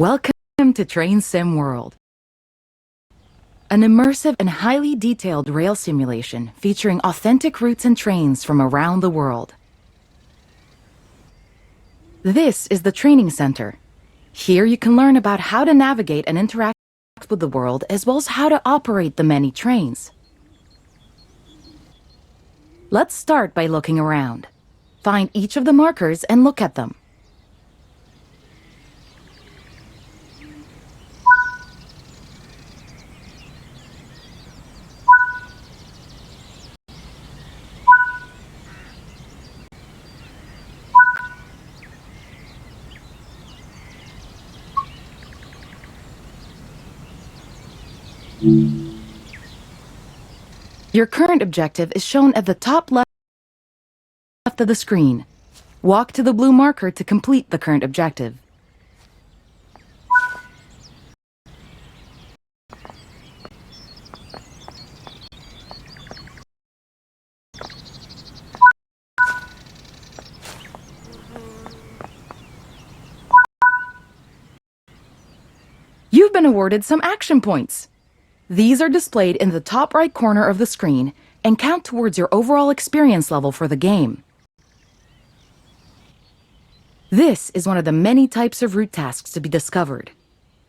Welcome to Train Sim World, an immersive and highly detailed rail simulation featuring authentic routes and trains from around the world. This is the training center. Here you can learn about how to navigate and interact with the world, as well as how to operate the many trains. Let's start by looking around. Find each of the markers and look at them. Your current objective is shown at the top left of the screen. Walk to the blue marker to complete the current objective. You've been awarded some action points. These are displayed in the top right corner of the screen and count towards your overall experience level for the game. This is one of the many types of route tasks to be discovered.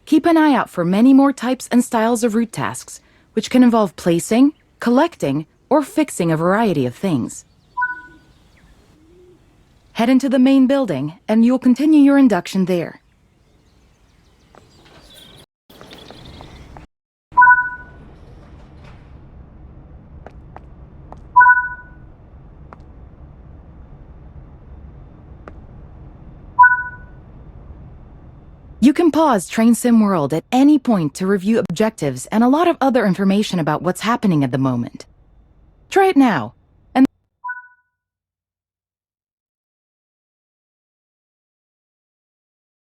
Keep an eye out for many more types and styles of route tasks, which can involve placing, collecting, or fixing a variety of things. Head into the main building and you'll continue your induction there. You can pause Train Sim World at any point to review objectives and a lot of other information about what's happening at the moment. Try it now, and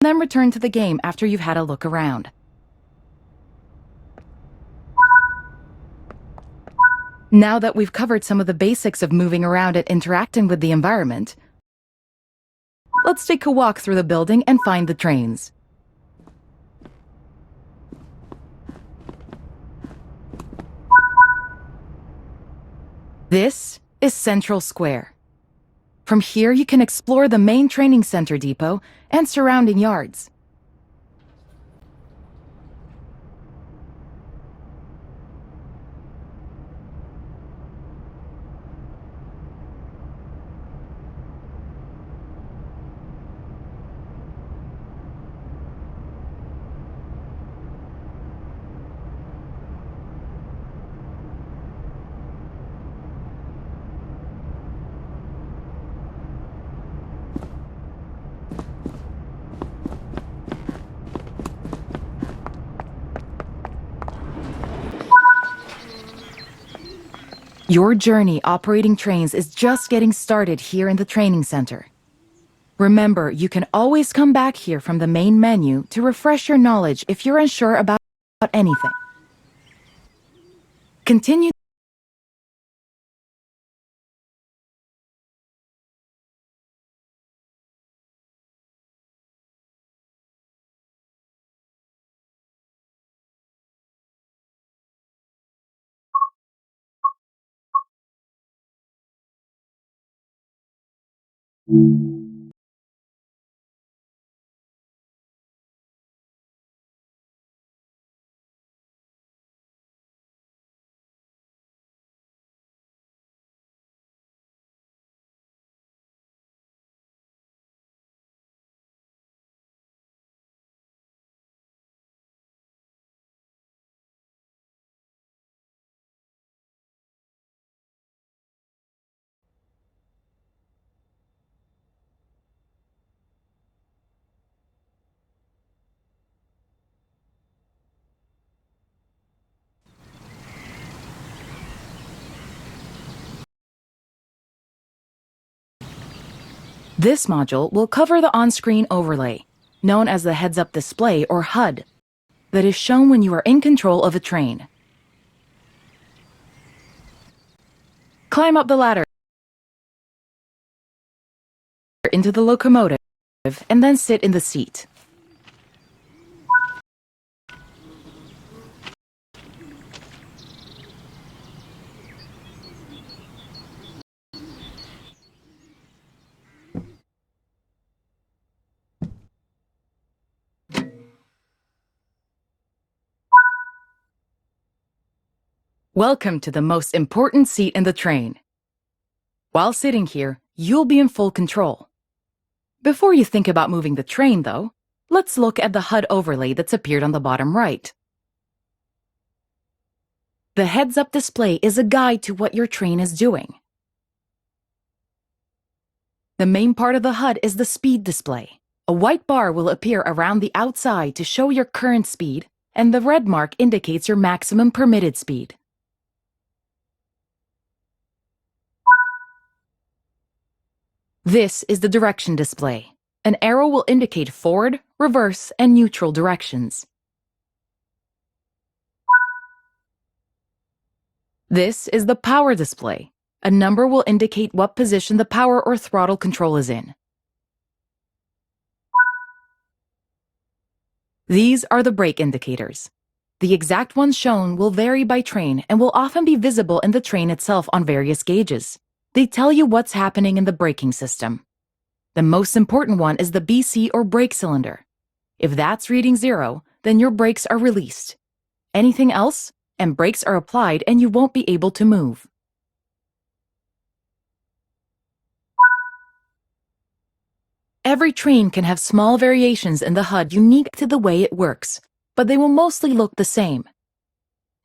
then return to the game after you've had a look around. Now that we've covered some of the basics of moving around and interacting with the environment, let's take a walk through the building and find the trains. This is Central Square. From here, you can explore the main training center depot and surrounding yards. Your journey operating trains is just getting started here in the training center. Remember, you can always come back here from the main menu to refresh your knowledge if you're unsure about anything. Continue This module will cover the on-screen overlay, known as the heads-up display or HUD, that is shown when you are in control of a train. Climb up the ladder into the locomotive and then sit in the seat. Welcome to the most important seat in the train. While sitting here, you'll be in full control. Before you think about moving the train, though, let's look at the HUD overlay that's appeared on the bottom right. The heads-up display is a guide to what your train is doing. The main part of the HUD is the speed display. A white bar will appear around the outside to show your current speed, and the red mark indicates your maximum permitted speed. This is the direction display. An arrow will indicate forward, reverse, and neutral directions. This is the power display. A number will indicate what position the power or throttle control is in. These are the brake indicators. The exact ones shown will vary by train and will often be visible in the train itself on various gauges. They tell you what's happening in the braking system. The most important one is the BC or brake cylinder. If that's reading 0, then your brakes are released. Anything else, and brakes are applied and you won't be able to move. Every train can have small variations in the HUD unique to the way it works, but they will mostly look the same.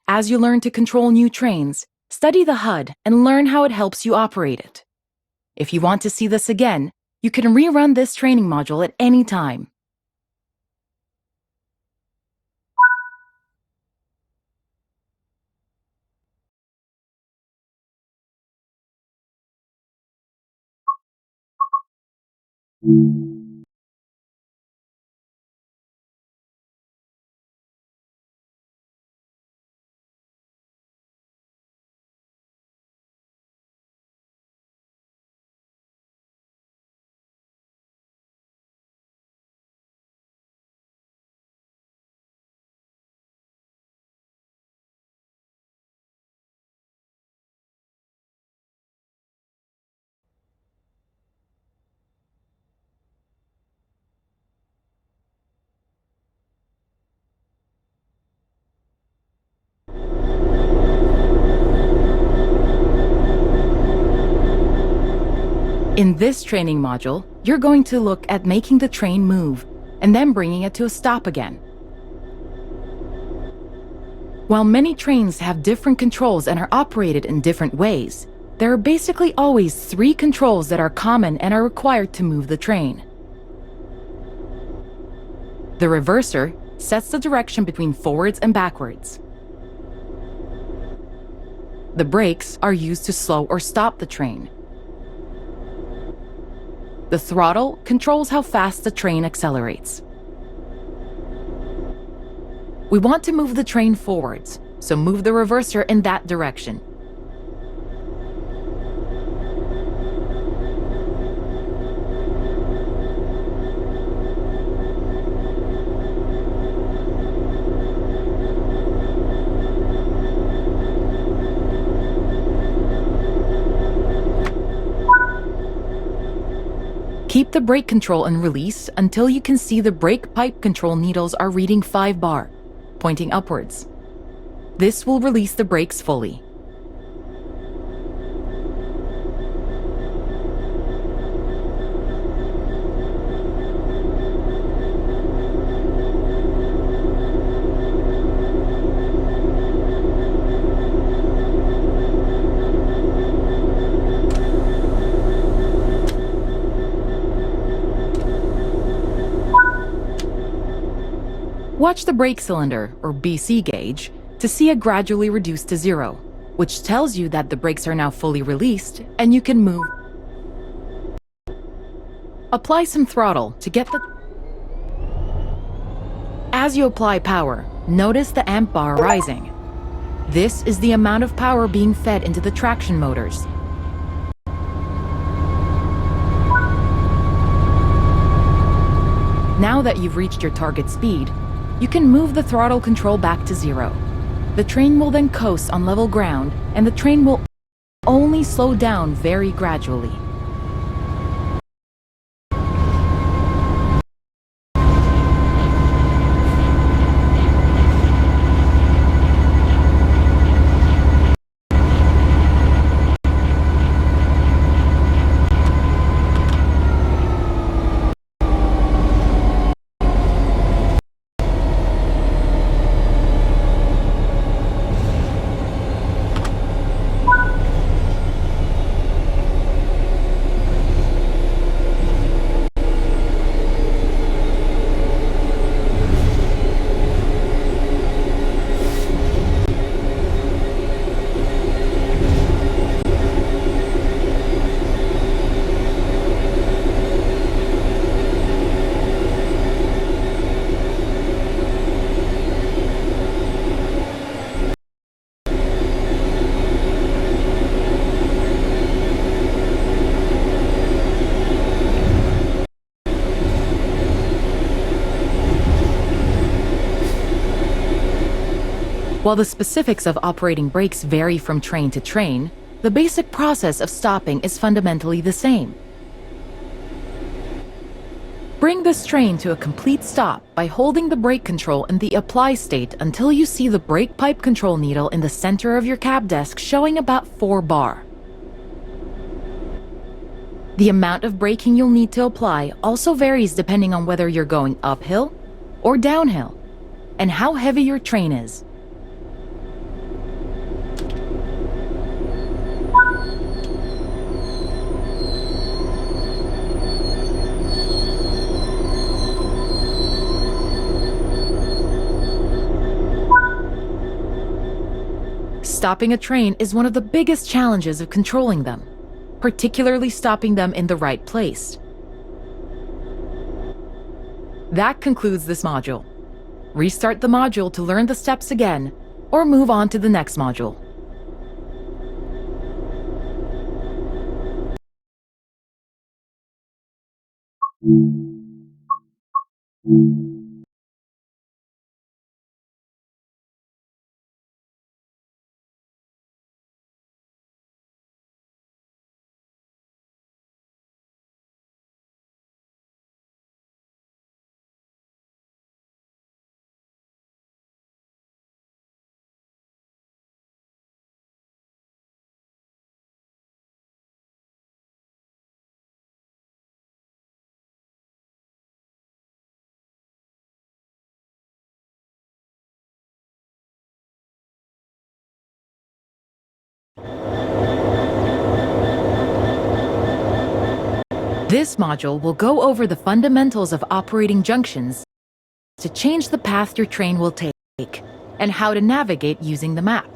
As you learn to control new trains, study the HUD and learn how it helps you operate it. If you want to see this again, you can rerun this training module at any time. In this training module, you're going to look at making the train move and then bringing it to a stop again. While many trains have different controls and are operated in different ways, there are basically always 3 controls that are common and are required to move the train. The reverser sets the direction between forwards and backwards. The brakes are used to slow or stop the train. The throttle controls how fast the train accelerates. We want to move the train forwards, so move the reverser in that direction. Keep the brake control and release until you can see the brake pipe control needles are reading 5 bar, pointing upwards. This will release the brakes fully. Watch the brake cylinder, or BC gauge, to see it gradually reduce to 0, which tells you that the brakes are now fully released and you can move. Apply some throttle to get the... As you apply power, notice the amp bar rising. This is the amount of power being fed into the traction motors. Now that you've reached your target speed, you can move the throttle control back to 0. The train will then coast on level ground, and the train will only slow down very gradually. While the specifics of operating brakes vary from train to train, the basic process of stopping is fundamentally the same. Bring this train to a complete stop by holding the brake control in the apply state until you see the brake pipe control needle in the center of your cab desk showing about 4 bar. The amount of braking you'll need to apply also varies depending on whether you're going uphill or downhill, and how heavy your train is. Stopping a train is one of the biggest challenges of controlling them, particularly stopping them in the right place. That concludes this module. Restart the module to learn the steps again, or move on to the next module. This module will go over the fundamentals of operating junctions to change the path your train will take, and how to navigate using the map.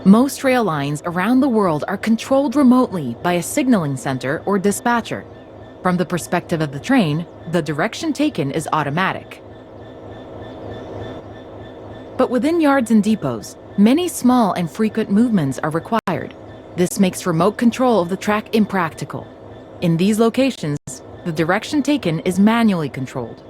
Most rail lines around the world are controlled remotely by a signaling center or dispatcher. From the perspective of the train, the direction taken is automatic. But within yards and depots, many small and frequent movements are required. This makes remote control of the track impractical. In these locations, the direction taken is manually controlled.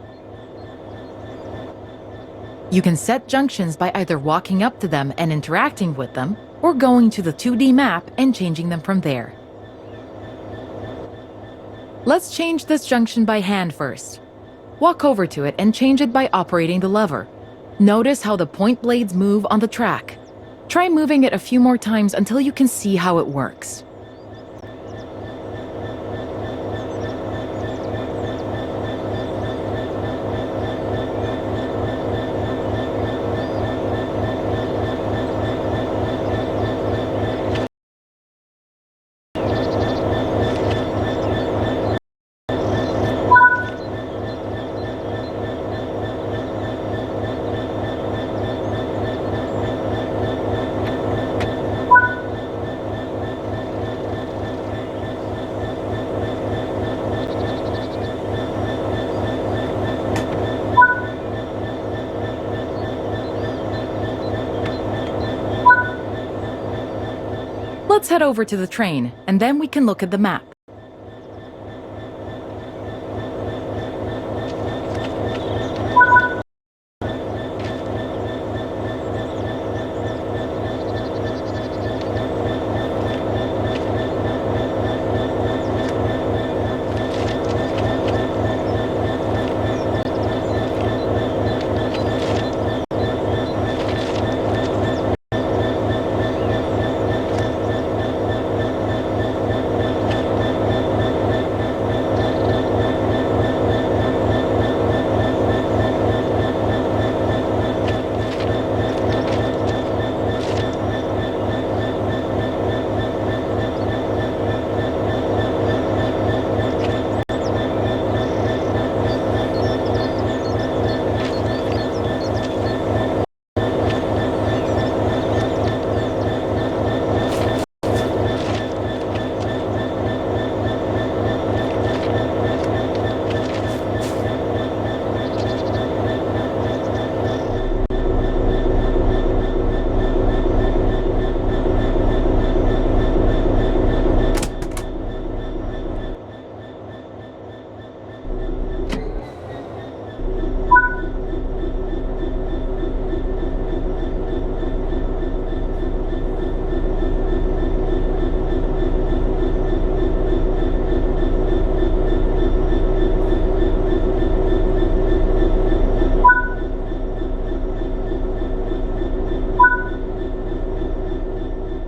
You can set junctions by either walking up to them and interacting with them, or going to the 2D map and changing them from there. Let's change this junction by hand first. Walk over to it and change it by operating the lever. Notice how the point blades move on the track. Try moving it a few more times until you can see how it works. Let's head over to the train, and then we can look at the map.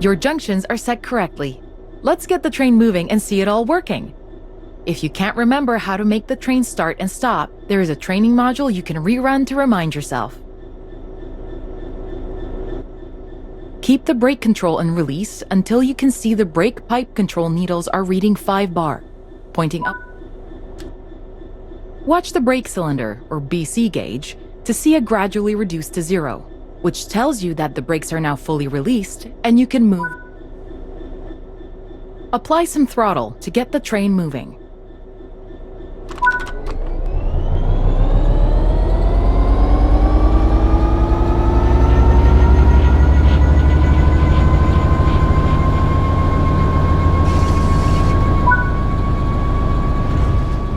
Your junctions are set correctly. Let's get the train moving and see it all working. If you can't remember how to make the train start and stop, there is a training module you can rerun to remind yourself. Keep the brake control and release until you can see the brake pipe control needles are reading 5 bar, pointing up. Watch the brake cylinder, or BC gauge, to see it gradually reduce to 0, which tells you that the brakes are now fully released and you can move. Apply some throttle to get the train moving.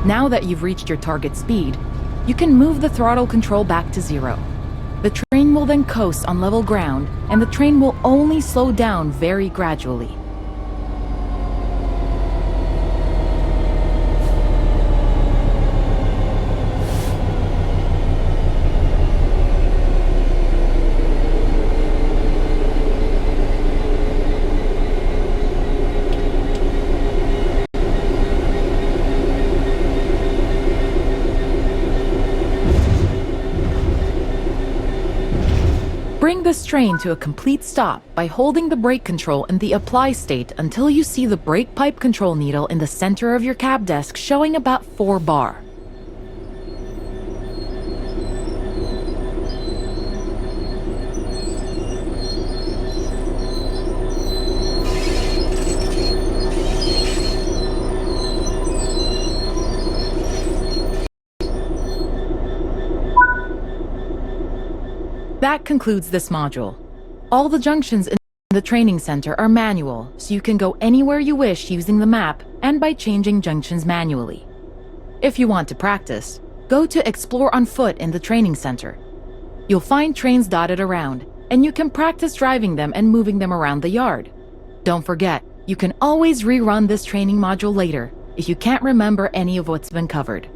Now that you've reached your target speed, you can move the throttle control back to 0. The train will then coast on level ground, and the train will only slow down very gradually. Bring this train to a complete stop by holding the brake control in the apply state until you see the brake pipe control needle in the center of your cab desk showing about 4 bar. That concludes this module. All the junctions in the training center are manual, so you can go anywhere you wish using the map and by changing junctions manually. If you want to practice, go to Explore on Foot in the training center. You'll find trains dotted around, and you can practice driving them and moving them around the yard. Don't forget, you can always rerun this training module later if you can't remember any of what's been covered.